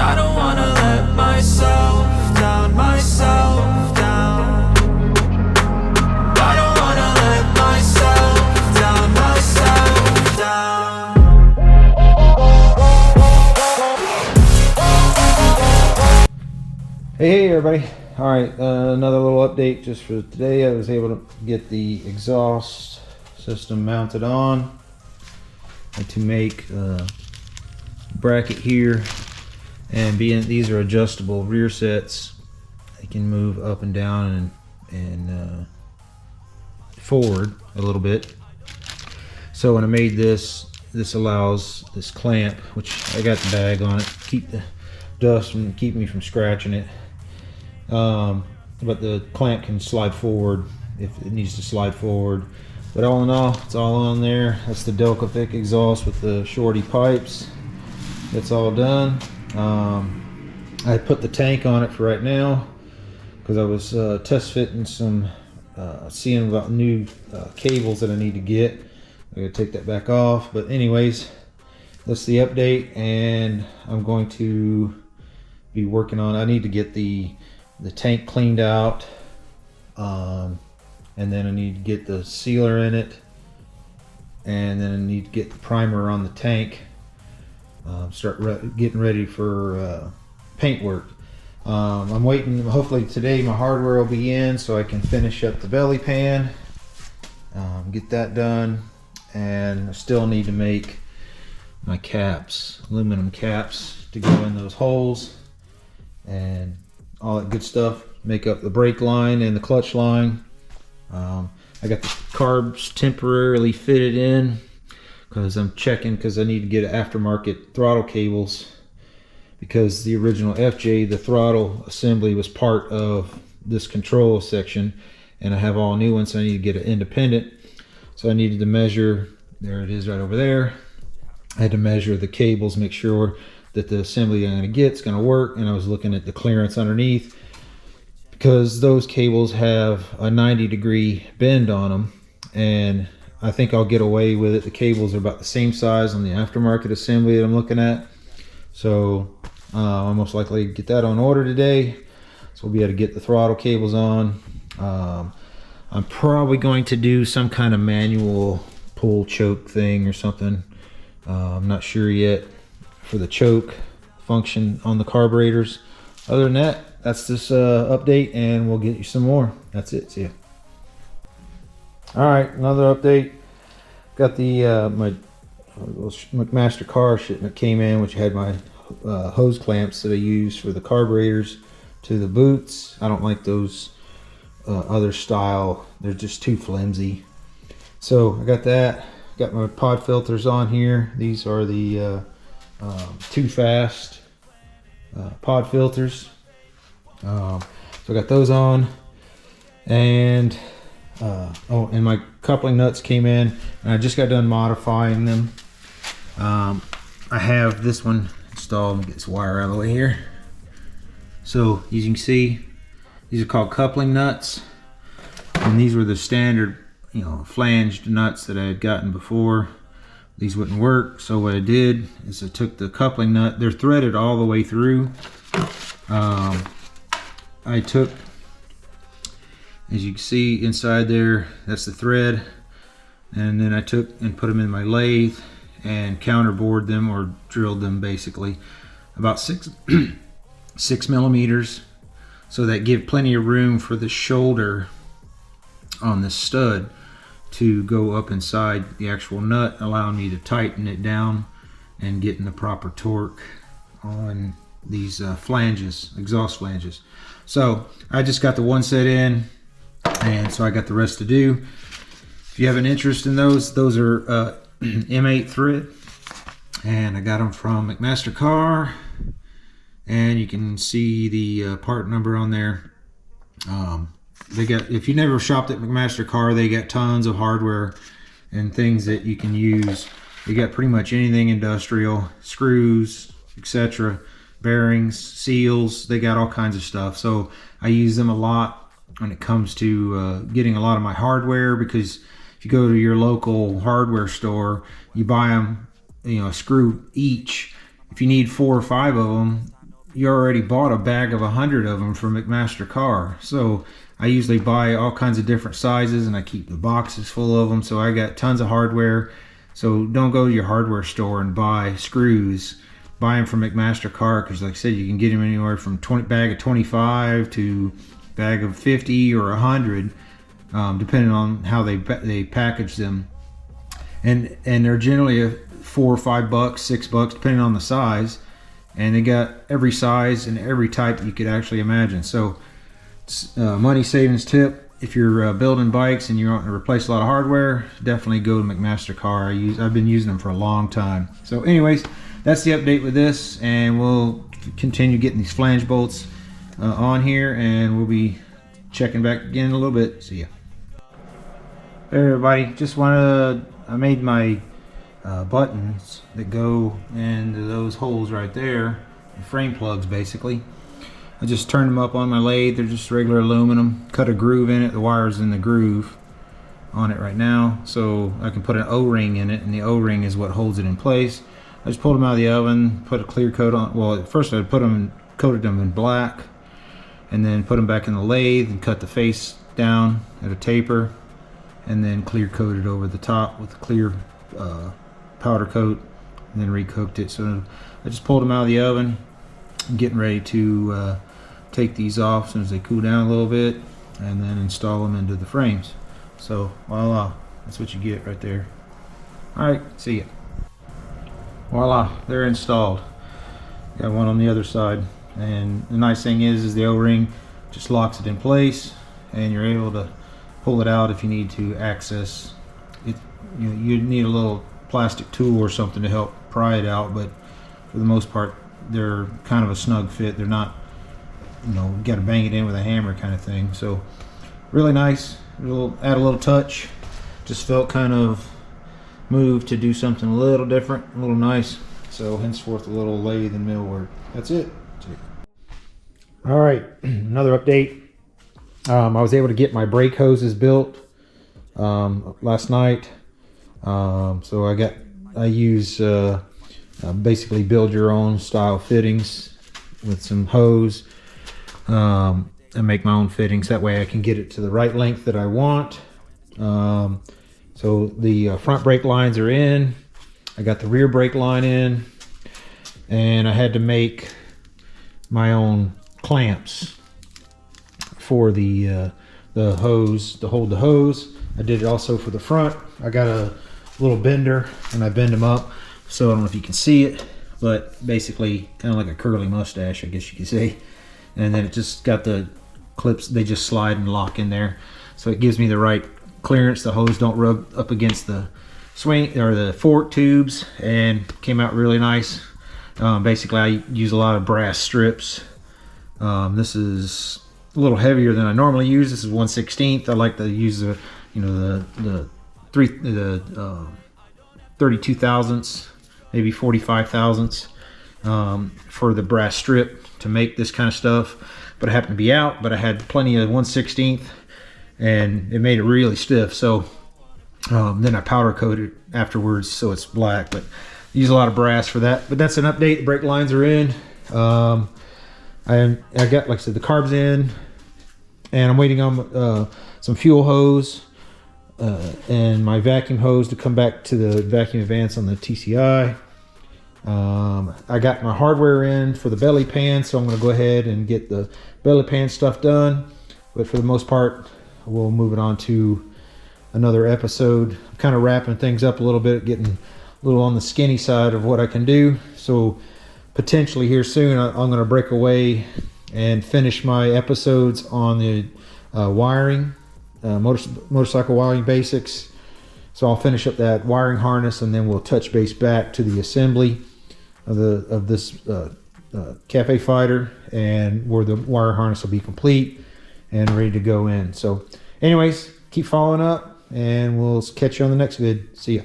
I don't wanna let myself down, myself down. I don't wanna let myself down, myself down. Hey everybody. All right, another little update just for today. I was able to get the exhaust system mounted on and to make a bracket here, and being these are adjustable rear sets, they can move up and down and forward a little bit. So when I made this allows this clamp, which I got the bag on it, keep the dust and keep me from scratching it. But the clamp can slide forward if it needs to slide forward. But all in all, it's all on there. That's the Delco thick exhaust with the shorty pipes. It's all done. I put the tank on it for right now because I was test fitting some, seeing about new cables that I need to get. I'm gonna take that back off. But anyways, that's the update, and I'm going to be working on. I need to get the tank cleaned out, and then I need to get the sealer in it, and then I need to get the primer on the tank. Start getting ready for paint work. I'm waiting, hopefully today my hardware will be in so I can finish up the belly pan, get that done, and I still need to make my caps, aluminum caps to go in those holes and all that good stuff, make up the brake line and the clutch line. I got the carbs temporarily fitted in because I'm checking, because I need to get aftermarket throttle cables, because the original FJ, the throttle assembly was part of this control section, and I have all new ones, so I need to get an independent. So I needed to measure, there it is right over there. I had to measure the cables, make sure that the assembly I'm going to get is going to work, and I was looking at the clearance underneath, because those cables have a 90-degree bend on them, and I think I'll get away with it. The cables are about the same size on the aftermarket assembly that I'm looking at, so I'll most likely get that on order today, so we'll be able to get the throttle cables on. I'm probably going to do some kind of manual pull choke thing or something. I'm not sure yet for the choke function on the carburetors. Other than that, that's this update, and we'll get you some more. That's it. See ya. All right, another update. Got the my McMaster car shipment came in, which had my hose clamps that I use for the carburetors to the boots. I don't like those other style. They're just too flimsy. So I got that. Got my pod filters on here. These are the Too Fast pod filters. So I got those on, and and my coupling nuts came in, and I just got done modifying them. I have this one installed. Let me get this wire out of the way here. So as you can see, these are called coupling nuts, and these were the standard, you know, flanged nuts that I had gotten before. These wouldn't work, so what I did is I took the coupling nut. They're threaded all the way through. I took, as you can see inside there, that's the thread, and then I took and put them in my lathe and counterbored them, or drilled them basically about 6 millimeters, so that give plenty of room for the shoulder on the stud to go up inside the actual nut, allowing me to tighten it down and getting the proper torque on these flanges, exhaust flanges. So I just got the one set in, and so I got the rest to do. If you have an interest in those are M8 thread, and I got them from McMaster Car, and you can see the part number on there. They got, if you never shopped at McMaster Car, they got tons of hardware and things that you can use. They got pretty much anything industrial, screws, etc., bearings, seals. They got all kinds of stuff. So I use them a lot when it comes to getting a lot of my hardware, because if you go to your local hardware store, you buy them, you know, a screw each. If you need 4 or 5 of them, you already bought a bag of 100 of them from McMaster Car. So I usually buy all kinds of different sizes, and I keep the boxes full of them. So I got tons of hardware. So don't go to your hardware store and buy screws. Buy them from McMaster Car, because like I said, you can get them anywhere from bag of 25 to bag of 50 or 100, depending on how they package them. And they're generally $4 or $5, $6, depending on the size. And they got every size and every type you could actually imagine. So money savings tip: if you're building bikes and you want to replace a lot of hardware, definitely go to McMaster Car. I've been using them for a long time. So anyways, that's the update with this, and we'll continue getting these flange bolts on here, and we'll be checking back again in a little bit. See ya. Hey everybody, I made my buttons that go into those holes right there, the frame plugs basically. I just turned them up on my lathe. They're just regular aluminum. Cut a groove in it. The wire's in the groove on it right now, so I can put an O-ring in it, and the O-ring is what holds it in place. I just pulled them out of the oven, put a clear coat on. Well, at first I coated them in black, and then put them back in the lathe and cut the face down at a taper, and then clear coated over the top with a clear powder coat, and then recooked it. So I just pulled them out of the oven. I'm getting ready to take these off as soon as they cool down a little bit, and then install them into the frames. So voila, that's what you get right there. Alright, see ya. Voila, they're installed. Got one on the other side, and the nice thing is the O-ring just locks it in place, and you're able to pull it out if you need to access it. You need a little plastic tool or something to help pry it out, but for the most part they're kind of a snug fit. They're not, you got to bang it in with a hammer kind of thing. So really nice. Add a little touch. Just felt kind of moved to do something a little different, a little nice. So henceforth a little lathe and mill work. That's it. All right, another update. I was able to get my brake hoses built last night. So I use basically build your own style fittings with some hose, and make my own fittings. That way I can get it to the right length that I want. So the front brake lines are in. I got the rear brake line in, and I had to make my own clamps for the hose to hold the hose. I did it also for the front. I got a little bender, and I bend them up. So I don't know if you can see it, but basically kind of like a curly mustache, I guess you could say. And then it just got the clips. They just slide and lock in there, so it gives me the right clearance. The hose don't rub up against the swing or the fork tubes, and came out really nice. Basically I use a lot of brass strips. This is a little heavier than I normally use. This is 1/16. I like to use the 32 thousandths, maybe 45 thousandths for the brass strip to make this kind of stuff. But I happened to be out, but I had plenty of 1/16, and it made it really stiff. So then I powder coated afterwards, so it's black. But I use a lot of brass for that. But that's an update. The brake lines are in. I got, like I said, the carbs in, and I'm waiting on some fuel hose and my vacuum hose to come back to the vacuum advance on the TCI. I got my hardware in for the belly pan, so I'm going to go ahead and get the belly pan stuff done. But for the most part, we'll move it on to another episode. I'm kind of wrapping things up a little bit, getting a little on the skinny side of what I can do. So potentially here soon, I'm going to break away and finish my episodes on the wiring, motorcycle wiring basics. So I'll finish up that wiring harness, and then we'll touch base back to the assembly of this Cafe Fighter, and where the wire harness will be complete and ready to go in. So anyways, keep following up, and we'll catch you on the next vid. See ya.